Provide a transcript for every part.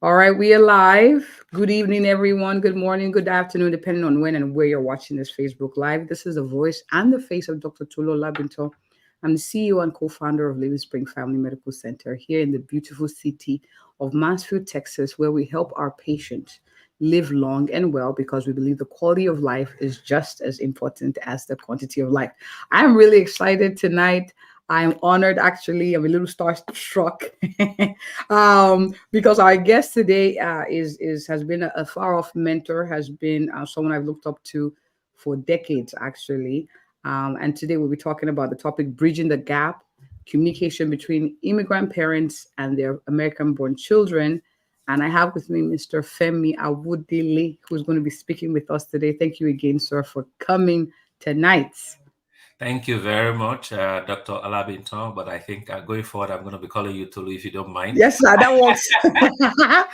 All right, we are live. Good evening, everyone. Good morning, good afternoon, depending on when and where you're watching this Facebook Live. This is the voice and the face of Dr. Tulo Labinto. I'm the CEO and co-founder of Living Spring Family Medical Center here in the beautiful city of Mansfield, Texas, where we help our patients live long and well because we believe the quality of life is just as important as the quantity of life. I'm really excited tonight. I'm honored, actually. I'm a little starstruck because our guest today is has been a far off mentor, has been someone I've looked up to for decades, actually. And today we'll be talking about the topic bridging the gap, communication between immigrant parents and their American-born children. And I have with me Mr. Femi Awodele, who's going to be speaking with us today. Thank you again, sir, for coming tonight. Thank you very much, Dr. Alabinton. But I think going forward, I'm going to be calling you Tolu if you don't mind. Yes, sir, that works.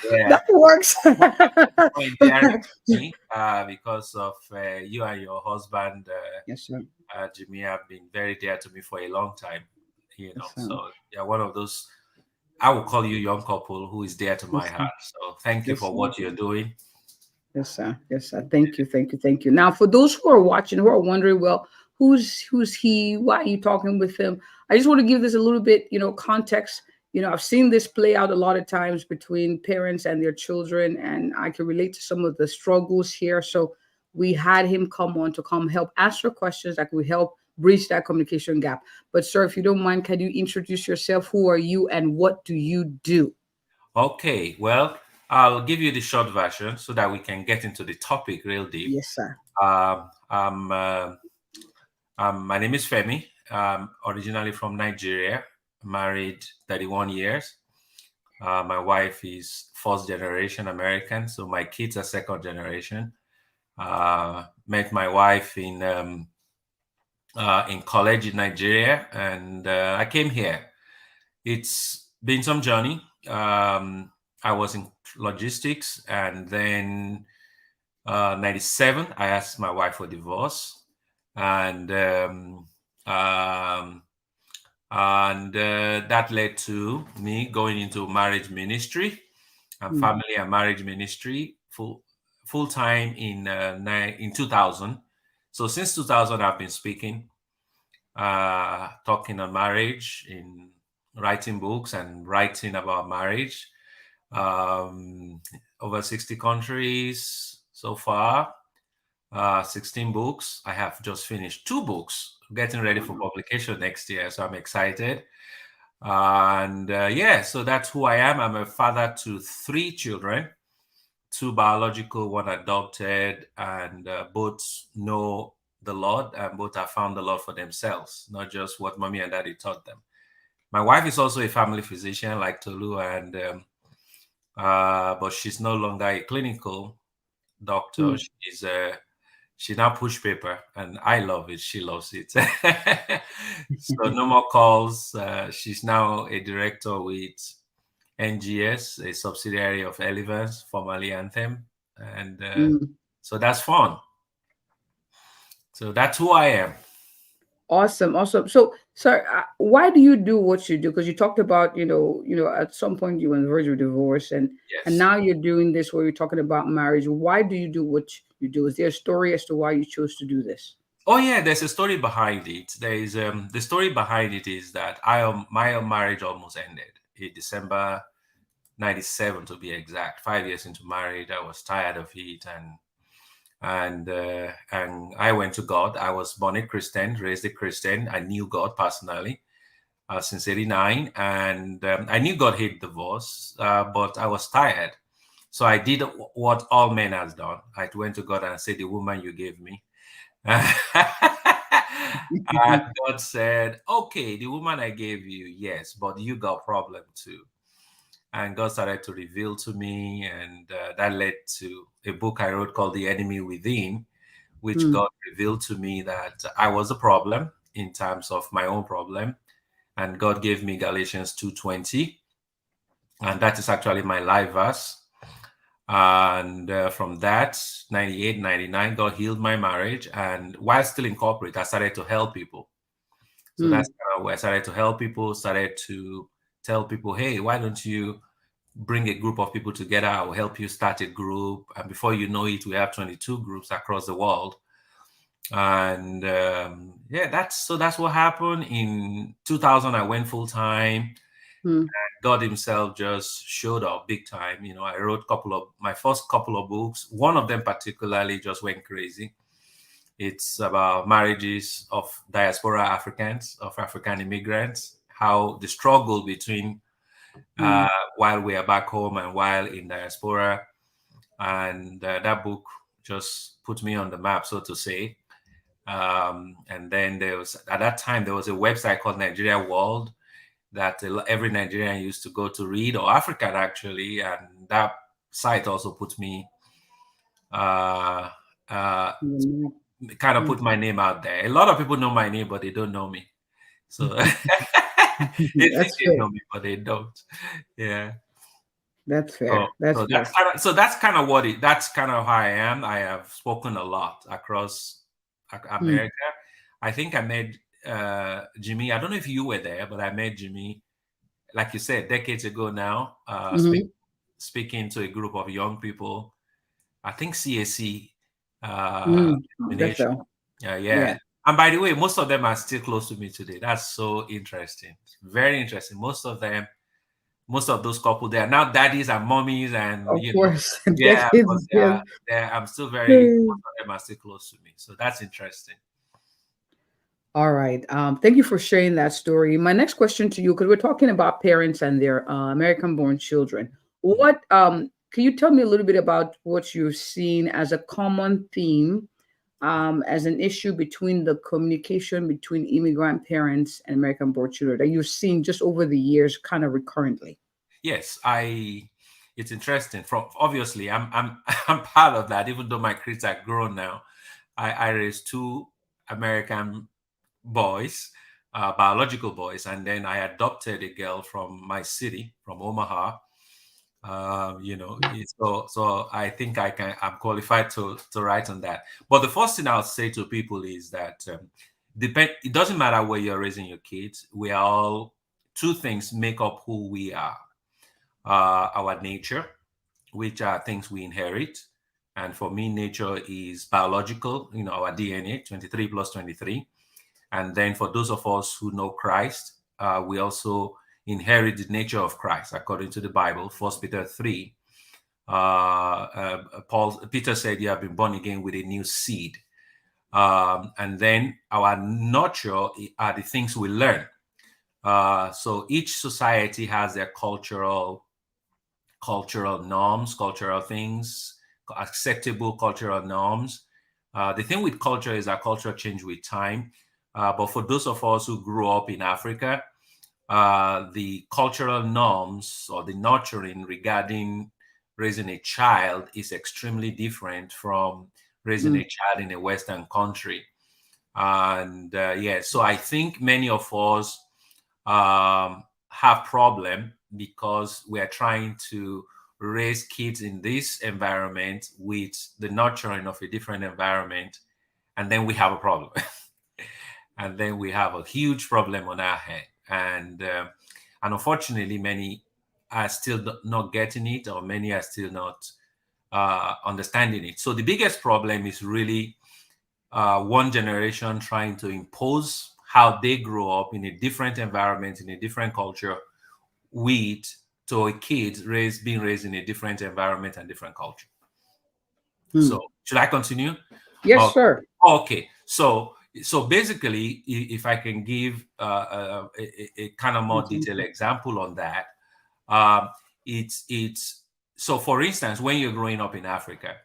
Yeah, That works. more endearing to me because of you and your husband, Yes, sir. Jimmy, have been very dear to me for a long time. Yes, sir. So yeah, one of those I will call you young couple who is dear to my Yes, sir. heart. So thank you Yes, for sir. what you're doing. Yes, sir. Yes, sir. Thank you. Thank you. Thank you. Now, for those who are watching, who are wondering, well, who's he? Why are you talking with him? I just want to give this a little bit, context. I've seen this play out a lot of times between parents and their children, and I can relate to some of the struggles here. So we had him come on to come help answer questions that could help bridge that communication gap. But sir, if you don't mind, can you introduce yourself? Who are you and what do you do? Okay, well, I'll give you the short version so that we can get into the topic real deep. Yes, sir. Um, I'm, uh, my name is Femi. Originally from Nigeria, married 31 years. My wife is first generation American, so my kids are second generation. Met my wife in college in Nigeria, and I came here. It's been some journey. I was in logistics, and then 97, I asked my wife for divorce, and um, that led to me going into marriage ministry and Mm. family and marriage ministry full time in 2000. So since 2000, I've been speaking, talking on marriage, in writing books and writing about marriage. Um, Over 60 countries so far, 16 books. I have just finished 2 books, getting ready for publication next year. So I'm excited. And yeah, so that's who I am. I'm a father to 3 children, 2 biological, 1 adopted, and both know the Lord and both have found the Lord for themselves, not just what mommy and daddy taught them. My wife is also a family physician like Tolu, and but she's no longer a clinical doctor. Mm. She now push paper, and I love it. She loves it. So no more calls. She's now a director with NGS, a subsidiary of Elevance, formerly Anthem, and Mm. so that's fun. So that's who I am. Awesome, awesome. So, sir, why do you do what you do? Because you talked about, at some point you were on the verge of divorce, and Yes. now you're doing this where you're talking about marriage. Why do you do what you do? Is there a story as to why you chose to do this? Oh yeah, there's a story behind it. There is the story behind it is that my marriage almost ended in December 97 to be exact. 5 years into marriage, I was tired of it, and I went to God. I was born a Christian, raised a Christian. I knew God personally since '89, and I knew God hated divorce, but I was tired. So I did what all men has done. I went to God and said, "The woman you gave me." And God said, "Okay, the woman I gave you, yes, but you got problem too." And God started to reveal to me, and that led to a book I wrote called The Enemy Within, which Mm. God revealed to me that I was a problem in terms of my own problem. And God gave me Galatians 2:20, and that is actually my life verse. And from that, 98, 99, God healed my marriage. And while still in corporate, I started to help people. So that's Mm. kind of where I started to help people, started to tell people, hey, why don't you bring a group of people together? I will help you start a group. And before you know it, we have 22 groups across the world. And yeah, that's what happened. In 2000, I went full time. Hmm. God himself just showed up big time. I wrote my first couple of books. One of them particularly just went crazy. It's about marriages of diaspora Africans, of African immigrants, how the struggle between Hmm. while we are back home and while in diaspora. And that book just put me on the map, so to say. And then at that time, there was a website called Nigeria World that every Nigerian used to go to read, or African actually. And that site also put me, uh, uh, Hmm. kind of put my name out there. A lot of people know my name, but they don't know me. So they think That's they fair. know me, but they don't. Yeah. That's So, fair. That's so that's fair. kind of so that's kind of that's kind of how I am. I have spoken a lot across Hmm. America. I think I met Jimmy. I don't know if you were there, but I met Jimmy, like you said, decades ago now. Hmm. Speaking to a group of young people. I think CAC Hmm. That's denomination. so. Yeah. Yeah. And by the way, most of them are still close to me today. That's so interesting. Very interesting. Most of those couples, they are now daddies and mommies, and Of course. yeah, but Decades. Yes. I'm still Hmm. most of them are still close to me. So that's interesting. All right. Thank you for sharing that story. My next question to you, because we're talking about parents and their American-born children. Mhm. What can you tell me a little bit about what you've seen as a common theme, as an issue between the communication between immigrant parents and American-born children that you've seen just over the years, kind of recurrently? Yes, it's interesting. From obviously, I'm I'm part of that. Even though my kids are grown now, I raised two American boys, biological boys, and then I adopted a girl from my city, from Omaha. So I think I'm qualified to write on that. But the first thing I'll say to people is that it doesn't matter where you're raising your kids. We are all two things make up who we are: our nature, which are things we inherit. And for me, nature is biological, our DNA, 23 plus 23. And then for those of us who know Christ, we also inherit the nature of Christ, according to the Bible, 1 Peter 3. Peter said, you have been born again with a new seed. And then our nurture are the things we learn. So each society has their cultural norms, cultural things, acceptable cultural norms. The thing with culture is that culture change with time. But for those of us who grew up in Africa, the cultural norms or the nurturing regarding raising a child is extremely different from raising Mm, a child in a Western country. And yeah, so I think many of us have problem because we are trying to raise kids in this environment with the nurturing of a different environment, and then we have a problem. And then we have a huge problem on our hand. And unfortunately, many are still not getting it, or many are still not understanding it. So the biggest problem is really one generation trying to impose how they grow up in a different environment, in a different culture, with to a kid being raised in a different environment and different culture. mm. So should I continue? Yes, Oh, sir. okay. So basically, if I can give a kind of more detailed Example. example on that, um, it's so for instance, when you're growing up in Africa,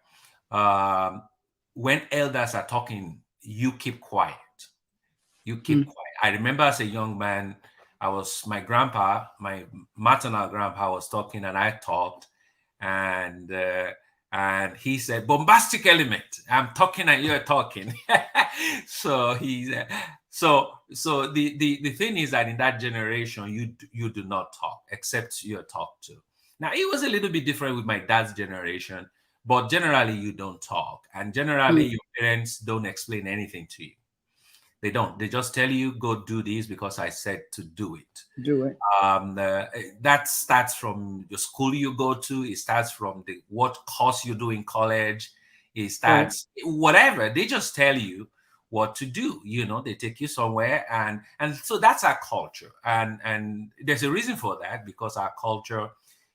um, when elders are talking, you keep quiet. You keep Mm, quiet. I remember as a young man, my grandpa, my maternal grandpa was talking, and I talked, and and he said, "Bombastic element. I'm talking and you're talking." So he's so the thing is that in that generation, you do not talk except you're talked to. Now it was a little bit different with my dad's generation, but generally you don't talk, and generally mm, your parents don't explain anything to you. They don't. They just tell you, go do this because I said to do it. Do it. That starts from the school you go to. It starts from the what course you do in college. It Right. starts whatever. They just tell you what to do. They take you somewhere, and so that's our culture. And there's a reason for that, because our culture.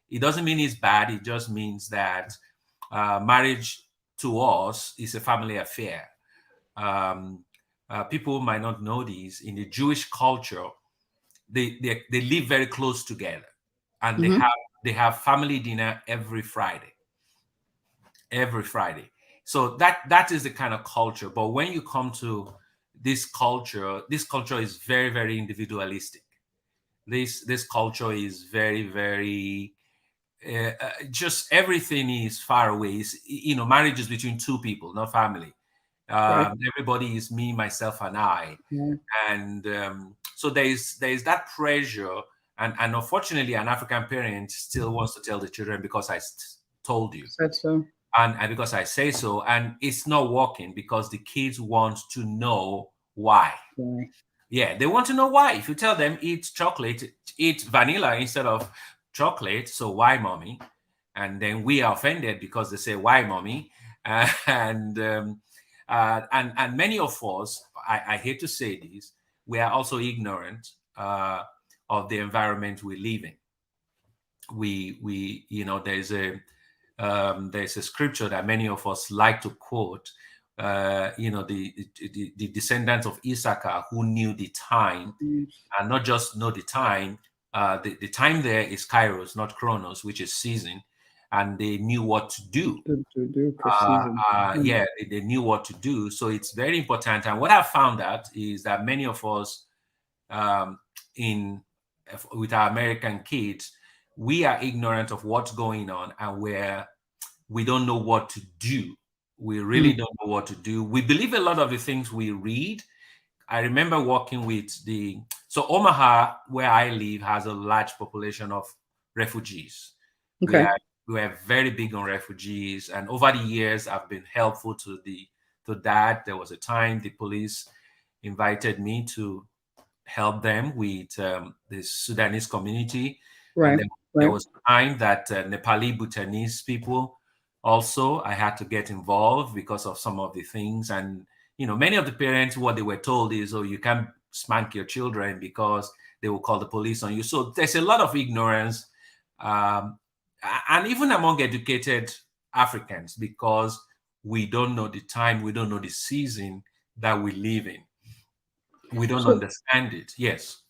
It doesn't mean it's bad. It just means that marriage to us is a family affair. Um, People might not know this. In the Jewish culture, they live very close together, and Mm-hmm. they have family dinner every Friday. So that is the kind of culture. But when you come to this culture is very, very individualistic. This culture is very, very just everything is far away. Marriage is between two people, not family. Right. Everybody is me, myself, and I. Yeah. And so there is that pressure, and unfortunately an African parent still wants to tell the children, because told you, Said so. and because I say so, and it's not working, because the kids want to know why. Right. Yeah, they want to know why. If you tell them eat chocolate, eat vanilla instead of chocolate, so why, mommy? And then we are offended because they say, why, mommy? And many of us, I hate to say this, we are also ignorant of the environment we live in. We there's a scripture that many of us like to quote. The descendants of Issachar, who knew the time, Yes. and not just know the time. The time there is Kairos, not Chronos, which is season, and they knew what to do. To do precision. Mm. Yeah, they knew what to do. So it's very important. And what I found out is that many of us, um, in with our American kids, we are ignorant of what's going on, and we don't know what to do. We really Mm. don't know what to do. We believe a lot of the things we read. I remember working with so Omaha, where I live, has a large population of refugees. We Okay. are we are very big on refugees, and over the years, I've been helpful to that. There was a time the police invited me to help them with the Sudanese community. And Right. then there Right. was a time that Nepali Bhutanese people also, I had to get involved because of some of the things. And, many of the parents, what they were told is, oh, you can't spank your children because they will call the police on you. So there's a lot of ignorance, um, and even among educated Africans, because we don't know the time, we don't know the season that we live in. We don't So understand it. Yes.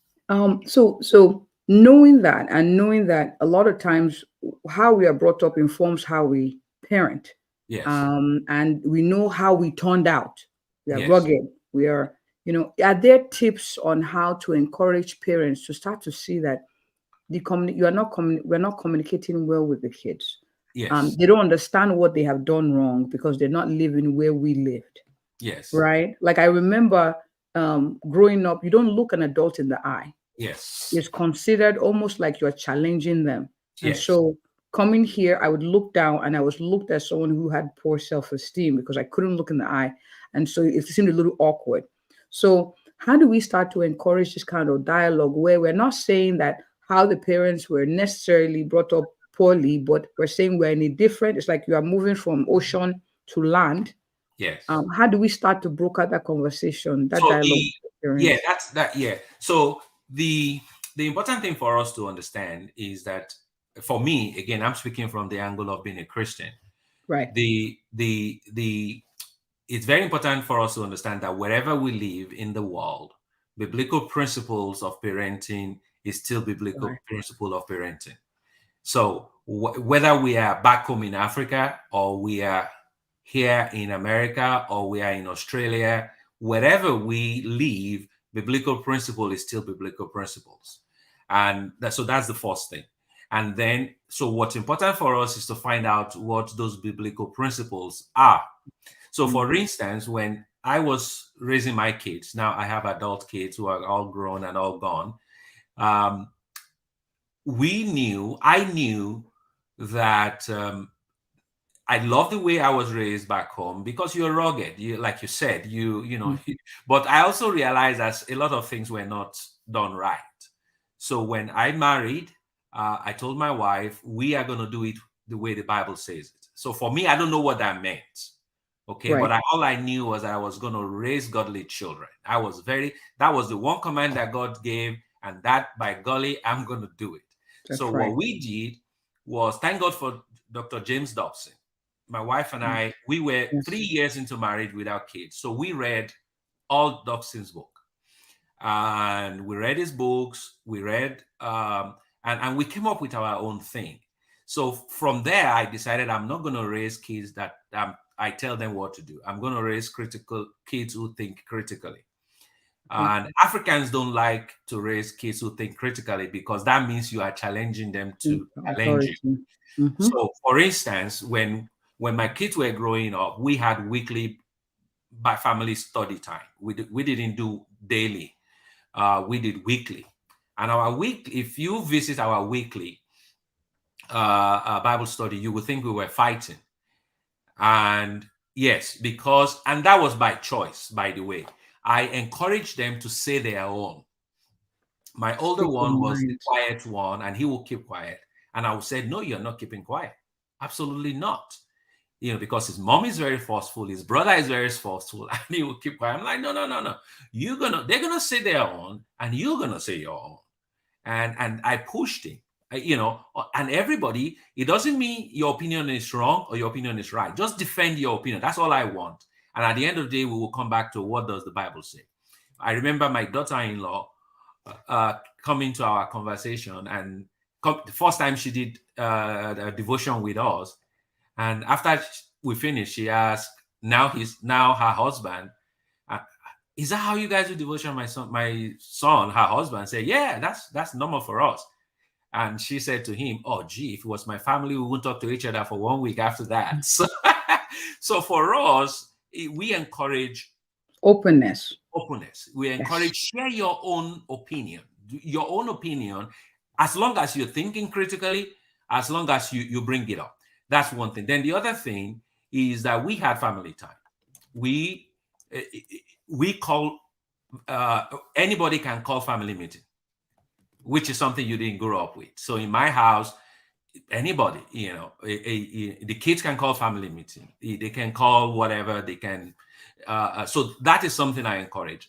so knowing that, and knowing that a lot of times how we are brought up informs how we parent. Yes. And we know how we turned out. We are Yes. rugged. We are, are there tips on how to encourage parents to start to see that you are not we're not communicating well with the kids. Yes. They don't understand what they have done wrong because they're not living where we lived, Yes. right? Like I remember growing up, you don't look an adult in the eye. Yes. It's considered almost like you're challenging them. And Yes. so coming here, I would look down and I was looked at someone who had poor self-esteem because I couldn't look in the eye. And so it seemed a little awkward. So how do we start to encourage this kind of dialogue where we're not saying that how the parents were necessarily brought up poorly, but we're saying we're in a different, it's like you are moving from ocean to land. Yes. How do we start to broker that conversation, that So dialogue with the yeah, parents? that's that. Yeah. So the important thing for us to understand is that, for me, again, I'm speaking from the angle of being a Christian. Right. The It's very important for us to understand that wherever we live in the world, biblical principles of parenting is still biblical Right. principle of parenting. So whether we are back home in Africa, or we are here in America, or we are in Australia, wherever we live, biblical principle is still biblical principles. And so that's the first thing. And then, so what's important for us is to find out what those biblical principles are. So, Mm. for instance, when I was raising my kids, now I have adult kids who are all grown and all gone. Um, I knew that I love the way I was raised back home because you're rugged. You, like you said, you know. Mm. But I also realized that a lot of things were not done right. So when I married, I told my wife we are going to do it the way the Bible says it. So for me, I don't know what that meant. Okay, but Right. all I knew was I was going to raise godly children. That was the one command that God gave, and that by golly, I'm going to do it. So That's what right. we did was thank God for Dr. James Dobson. My wife and Mm. I, we were Yes. 3 years into marriage without kids. So we read all Dobson's book. And we read his books, we read, and we came up with our own thing. So from there, I decided I'm not going to raise kids that I tell them what to do. I'm going to raise critical kids who think critically. Okay. And Africans don't like to raise kids who think critically because that means you are challenging them Mm. to challenge you. Authority. Mm-hmm. So, for instance, when my kids were growing up, we had weekly by family study time. We didn't do daily. We did weekly. And our week, if you visit our weekly Bible study, you would think we were fighting. And yes, and that was by choice, by the way. I encouraged them to say their own. My older Speak your one was the mind. quiet one, and he will keep quiet. And I would say, no, you're not keeping quiet. Absolutely not. Because his mom is very forceful, his brother is very forceful, and he will keep quiet. I'm like, no, no, no, no. They're gonna say their own, and you're gonna say your own. And I pushed him. And everybody, it doesn't mean your opinion is wrong or your opinion is right. Just defend your opinion. That's all I want. And at the end of the day, we will come back to what does the Bible say. I remember my daughter-in-law coming to our conversation, and the first time she did a devotion with us, and after we finished, she asked, now her husband, uh, is that how you guys do devotion? My son, her husband said, yeah, that's normal for us. And she said to him, oh, gee, if it was my family, we wouldn't talk to each other for 1 week after that. So for us, we encourage Openness. openness. We Yes. encourage share your own opinion. Your own opinion, as long as you're thinking critically, as long as you bring it up. That's one thing. Then the other thing is that we had family time. We eh, we call anybody can call family meeting, which is something you didn't grow up with. So in my house, anybody, the kids can call family meeting. They can call whatever they can. So that is something I encourage.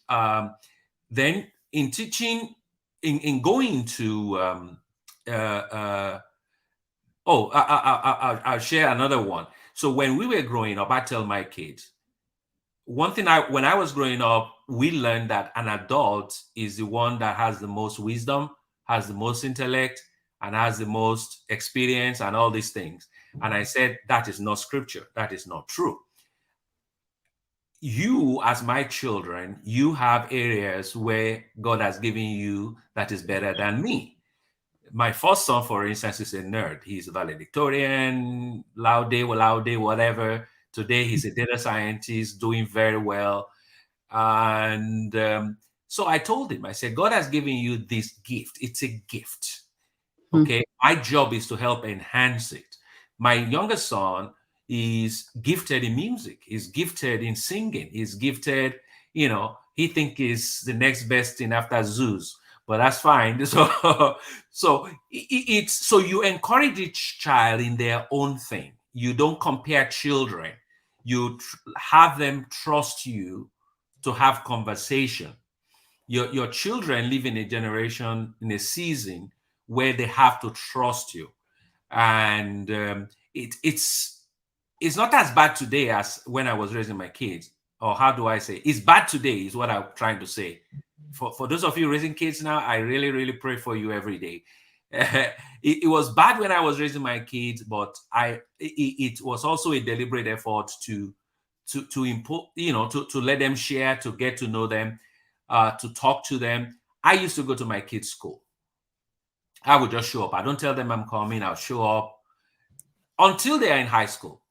Then in teaching, in going to, uh, uh, I'll share another one. So when we were growing up, I tell my kids, one thing when I was growing up, we learned that an adult is the one that has the most wisdom, has the most intellect, and has the most experience and all these things. And I said, that is not scripture. That is not true. You, as my children, you have areas where God has given you that is better than me. My first son, for instance, is a nerd. He's a valedictorian, laude, whatever. Today, he's a data scientist doing very well. And so I told him, I said, God has given you this gift. It's a gift. Mm. Okay. My job is to help enhance it. My youngest son is gifted in music. He's gifted in singing. He's gifted, he think is the next best thing after Zeus, but that's fine. So you encourage each child in their own thing. You don't compare children. You have them trust you to have conversation. Your children live in a generation, in a season where they have to trust you, and it's not as bad today as when I was raising my kids. Or how do I say? It's bad today is what I'm trying to say. For those of you raising kids now, I really, really pray for you every day. It was bad when I was raising my kids, but it was also a deliberate effort to import, to let them share, to get to know them, to talk to them. I used to go to my kids' school. I would just show up. I don't tell them I'm coming. I'll show up until they are in high school.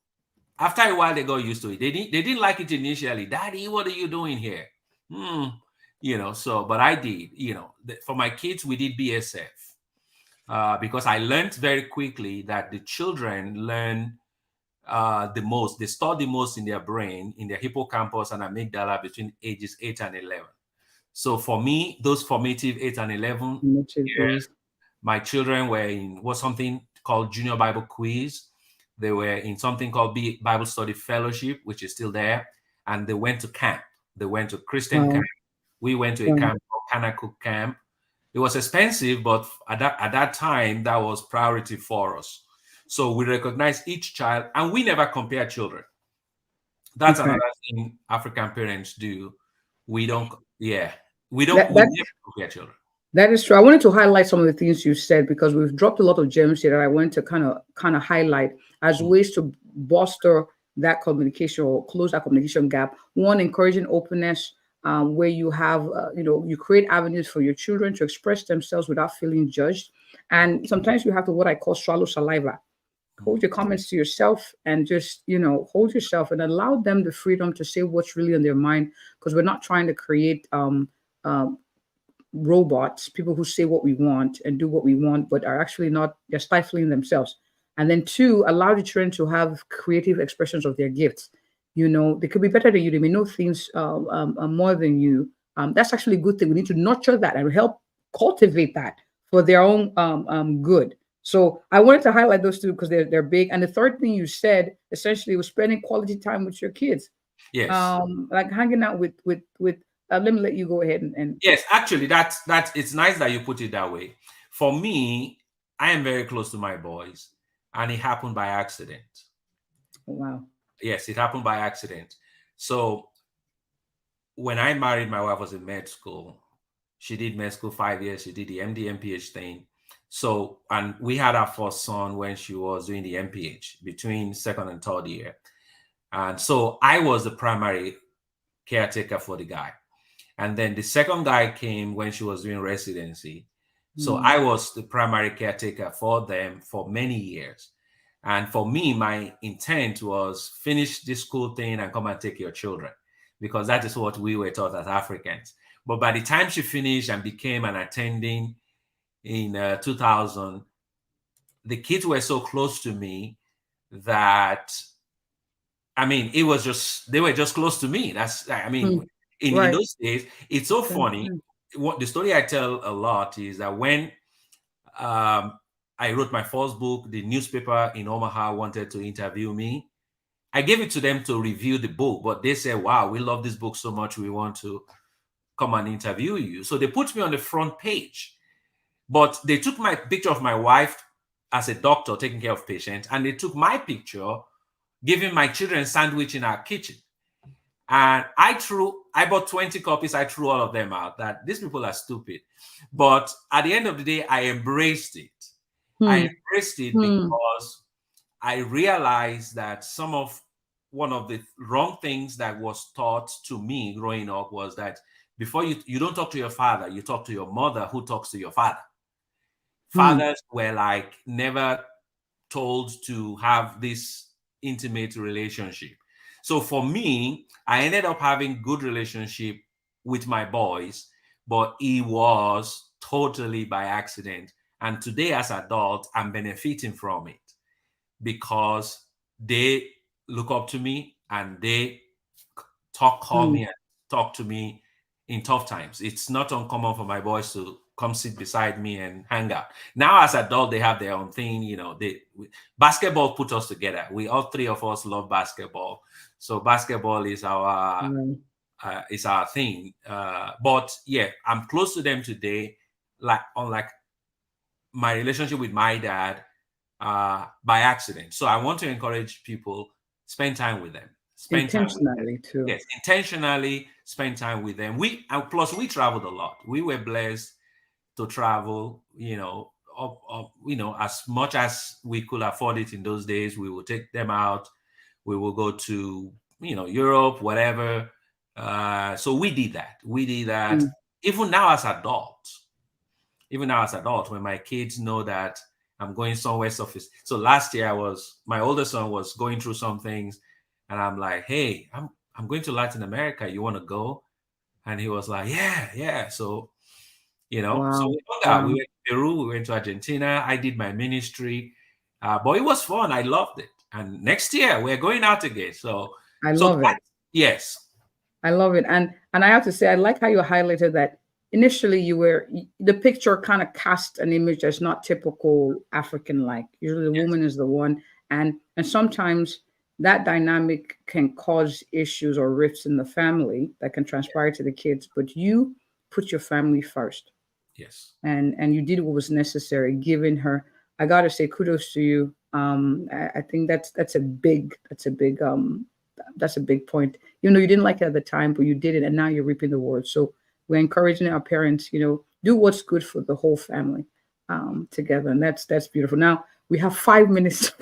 After a while, they got used to it. They didn't like it initially. Daddy, what are you doing here? But I did. For my kids, we did BSF because I learned very quickly that the children learn the most. They store the most in their brain, in their hippocampus and amygdala between ages 8 and 11. So for me, those formative 8 and 11 Formative years, days. my children were in was something called Junior Bible Quiz. They were in something called Bible Study Fellowship, which is still there. And they went to camp. They went to Christian camp. Wow. We went to a Wow. camp called Kanakuk Camp. It was expensive, but at that time, that was priority for us. So we recognize each child, and we never compare children. That's Okay. another thing African parents do. We don't, yeah, we don't, That we that never compare children. That is true. I wanted to highlight some of the things you said because we've dropped a lot of gems here that I wanted to kind of highlight as Mm, ways to bolster that communication or close that communication gap. One, encouraging openness, where you have you create avenues for your children to express themselves without feeling judged. And sometimes you have to what I call swallow saliva. mm, Hold your comments to yourself and just hold yourself and allow them the freedom to say what's really on their mind because we're not trying to create um, robots, people who say what we want and do what we want, but are actually not, they're stifling themselves. And then two, allow the children to have creative expressions of their gifts. They could be better than you. They may know things more than you. That's actually a good thing. We need to nurture that and help cultivate that for their own good. So I wanted to highlight those two because they're big. And the third thing you said essentially was spending quality time with your kids, yes, like hanging out with. Let me let you go ahead and yes. Actually, that's it's nice that you put it that way. For me, I am very close to my boys, and it happened by accident. wow. Yes, it happened by accident. So when I married, my wife was in med school. She did med school 5 years. She did the MD MPH thing. So, and we had our first son when she was doing the MPH between second and third year. And so I was the primary caretaker for the guy. And then the second guy came when she was doing residency. So Mm, I was the primary caretaker for them for many years. And for me, my intent was finish this school thing and come and take your children, because that is what we were taught as Africans. But by the time she finished and became an attending in 2000, the kids were so close to me that, I mean, it was just, they were just close to me. That's, I mean, mm, in right. those days, it's so Mm, funny. mm, What the story I tell a lot is that when um, I wrote my first book, the newspaper in Omaha wanted to interview me. I gave it to them to review the book, but they said, "Wow, we love this book so much, we want to come and interview you." So they put me on the front page, but they took my picture of my wife as a doctor taking care of patients, and they took my picture giving my children sandwich in our kitchen. And I bought 20 copies. I threw all of them out. That these people are stupid. But at the end of the day, I embraced it. I mm, embraced it mm, because I realized that one of the wrong things that was taught to me growing up was that before you don't talk to your father, you talk to your mother who talks to your father. mm, Fathers were like never told to have this intimate relationship. So for me, I ended up having good relationship with my boys, but it was totally by accident. And today as adult, I'm benefiting from it because they look up to me and they call mm. me and talk to me in tough times. It's not uncommon for my boys to come sit beside me and hang out. Now, as adult, they have their own thing. Basketball put us together. We all three of us love basketball, so basketball Right. is our thing. But yeah, I'm close to them today. Like unlike my relationship with my dad, by accident. So I want to encourage people, spend time with them. Spend time with them. Intentionally too. Yes, intentionally spend time with them. Plus we traveled a lot. We were blessed to travel, as much as we could afford it in those days. We would take them out. We will go to, Europe, whatever. So we did that. We did that. Mm. Even now as adults, when my kids know that I'm going somewhere surface. So last year my older son was going through some things, and I'm like, hey, I'm going to Latin America. You want to go? And he was like, yeah, yeah. So, so Wow. we hung out. We Wow. went to Peru, we went to Argentina. I did my ministry. But it was fun. I loved it. and next year we're going out again. So, I so love it. yes, I love it. And I have to say, I like how you highlighted that initially the picture kind of cast an image that's not typical African like. Usually the yes, woman is the one, and sometimes that dynamic can cause issues or rifts in the family that can transpire to the kids. But you put your family first, yes, and you did what was necessary, giving her. I gotta say kudos to you. I think that's a big point. You know, you didn't like it at the time, but you did it, and now you're reaping the rewards. So we're encouraging our parents, do what's good for the whole family, together, and that's beautiful. Now we have 5 minutes.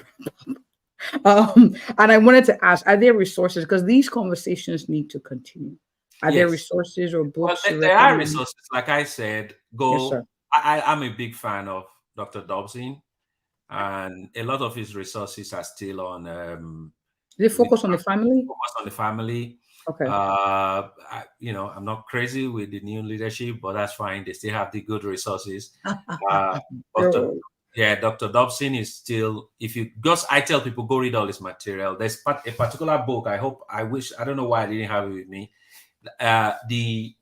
And I wanted to ask: are there resources? Because these conversations need to continue. Are there yes. resources or Well, books you there are recommend? resources. Like I said, Yes, go. sir. I'm a big fan of Dr. Dobson, and a lot of his resources are still on They the focus on the family. focus on the family. Okay. I'm not crazy with the new leadership, but that's fine. They still have the good resources. Uh, Dr. Girl. Yeah, Dr. Dobson is still. If you just, I tell people go read all his material. There's a particular book. I don't know why I didn't have it with me. The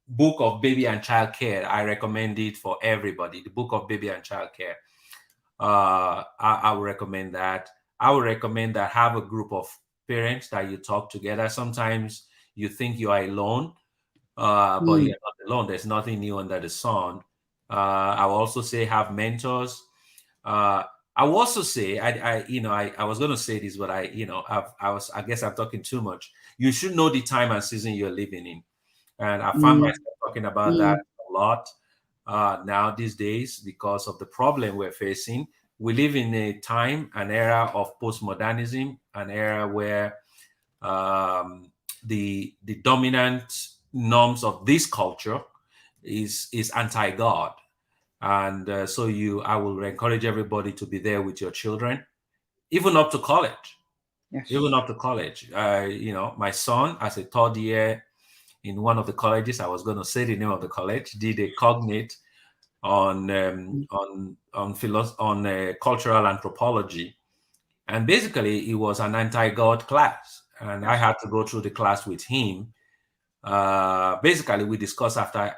book of baby and child care. I recommend it for everybody. The book of baby and child care. I would recommend that. I would recommend that have a group of parents that you talk together. Sometimes you think you are alone, but Mm, you're not alone. There's nothing new under the sun. I will also say have mentors. Uh, I will also say, I was going to say this, but I guess I'm talking too much. You should know the time and season you're living in, and I found mm, myself talking about that mm, a lot now these days because of the problem we're facing. We live in a time, an era of postmodernism, an era where um, the dominant norms of this culture is anti-God, and I will encourage everybody to be there with your children, even up to college, yes. even up to college. My son, as a third year in one of the colleges, I was going to say the name of the college, did a cognate Mm, on cultural anthropology, and basically it was an anti-God class, and I yes. had to go through the class with him. Basically, we discuss after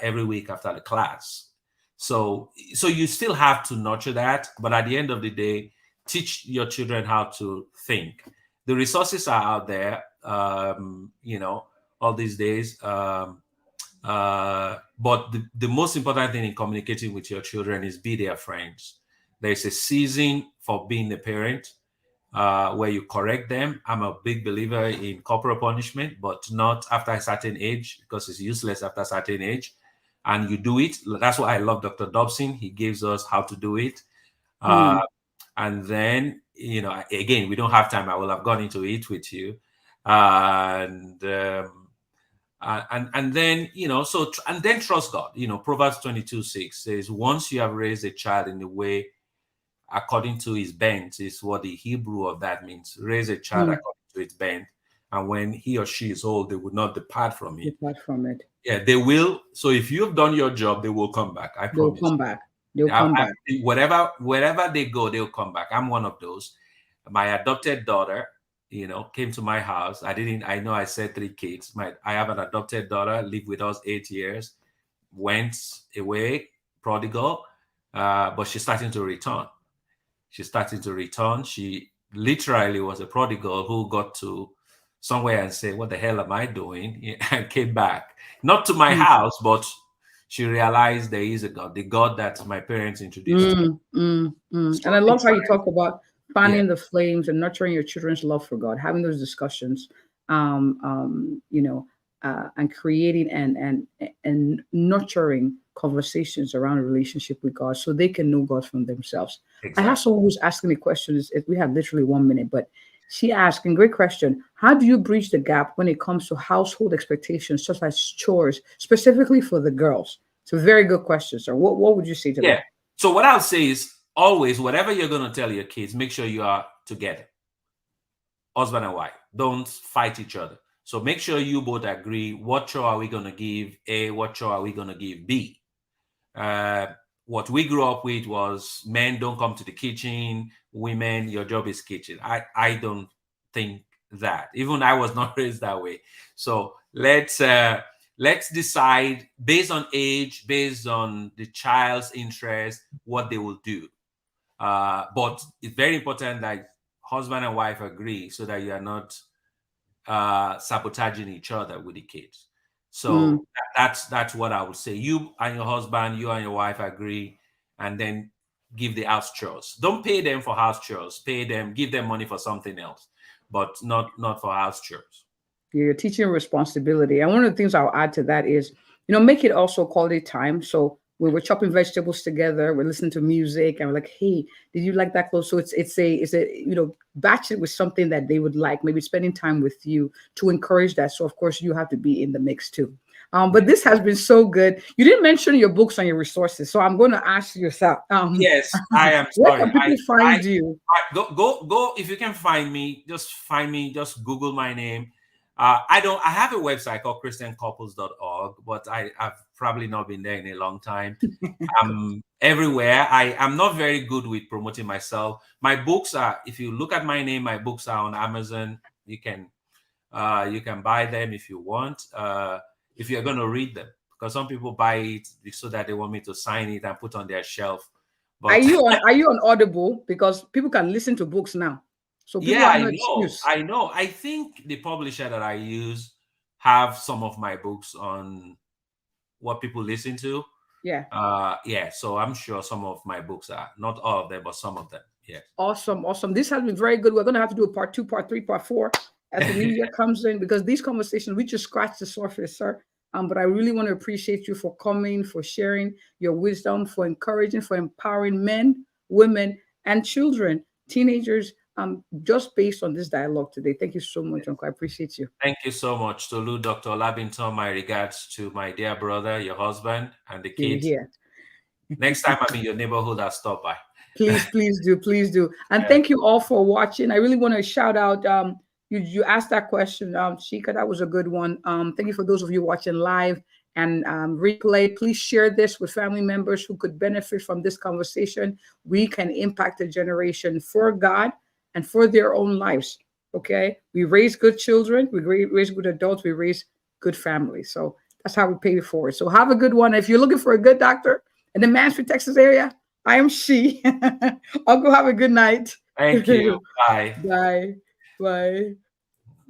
every week after the class. So you still have to nurture that, but at the end of the day, teach your children how to think. The resources are out there, all these days. But the most important thing in communicating with your children is be their friends. There's a season for being a parent where you correct them. I'm a big believer in corporal punishment, but not after a certain age because it's useless after a certain age. And you do it. That's why I love Dr. Dobson. He gives us how to do it. Uh, Mm, and then, again, we don't have time. I will have gone into it with you. And then and then trust God. Proverbs 22:6 says, once you have raised a child in the way according to his bent, is what the Hebrew of that means. Raise a child mm. according to its bent, and when he or she is old, they would not depart from it. Depart from it. Yeah, they will. So if you've done your job, they will come back. I They'll promise. come back. They'll come back. Wherever they go, they'll come back. I'm one of those. My adopted daughter, came to my house. I know I said 3 kids. I have an adopted daughter, lived with us 8 years, went away, prodigal, but she's starting to return. She's starting to return. She literally was a prodigal who got to somewhere and said, what the hell am I doing? And came back. Not to my Mm, house, but she realized there is a God, the God that my parents introduced to me. mm, mm, mm. So And I love how you literally, talk about yeah, fanning the flames and nurturing your children's love for God, having those discussions, um, um, you know, and creating and nurturing conversations around a relationship with God, so they can know God from themselves. I have exactly. someone who's asking me questions. We have literally 1 minute, but she asked, and great question: how do you bridge the gap when it comes to household expectations, such as chores, specifically for the girls? It's a very good question, sir. What would you say to Yeah. that? So what I'll say is always, whatever you're going to tell your kids, make sure you are together, husband and wife. Don't fight each other. So make sure you both agree what chore are we going to give A, what chore are we going to give B. Uh, what we grew up with was men don't come to the kitchen, women, your job is kitchen. I don't think that. Even I was not raised that way. So let's decide based on age, based on the child's interest, what they will do. But it's very important that husband and wife agree so that you are not sabotaging each other with the kids. Mm. So that's what I would say. You and your husband, you and your wife agree, and then give the house chores. Don't pay them for house chores. Pay them, give them money for something else, but not for house chores. You're teaching responsibility. And one of the things I'll add to that is, make it also quality time. So when we're chopping vegetables together, we're listening to music and we're like, hey, did you like that clothes? So it's a batch it with something that they would like, maybe spending time with you to encourage that. So of course you have to be in the mix too. But this has been so good. You didn't mention your books and your resources. So I'm going to ask yourself, Yes, I am where sorry. can people find you? Go if you can find me, just find me, just Google my name. I have a website called christiancouples.org, but I've probably not been there in a long time. I'm everywhere. I'm not very good with promoting myself. My books are, if you look at my name, my books are on Amazon. You can buy them if you want, if you're going to read them, because some people buy it so that they want me to sign it and put on their shelf. Are But you on Audible? Because people can listen to books now. So people yeah, have I no know. excuse. I know. I think the publisher that I use have some of my books on what people listen to. Yeah. Yeah, so I'm sure some of my books are, not all of them, but some of them. Yes. Awesome. Awesome. This has been very good. We're going to have to do a part 2, part 3, part 4 as the new year comes in, because these conversations, we just scratch the surface, sir. But I really want to appreciate you for coming, for sharing your wisdom, for encouraging, for empowering men, women, and children, teenagers, just based on this dialogue today. Thank you so much, Uncle. I appreciate you. Thank you so much, Tolu, Dr. Labinton. My regards to my dear brother, your husband, and the Here, kids. here. Next time I'm in your neighborhood, I'll stop by. Please, please do, please do. And Yeah. thank you all for watching. I really want to shout out you asked that question, Shika, that was a good one. Thank you for those of you watching live and replay. Please share this with family members who could benefit from this conversation. We can impact a generation for God and for their own lives. Okay, we raise good children, we raise good adults, we raise good families. So that's how we pay it forward. So have a good one. If you're looking for a good doctor in the Mansfield, Texas area, I am she. I'll go have a good night. Thank you. Bye. Bye. Bye.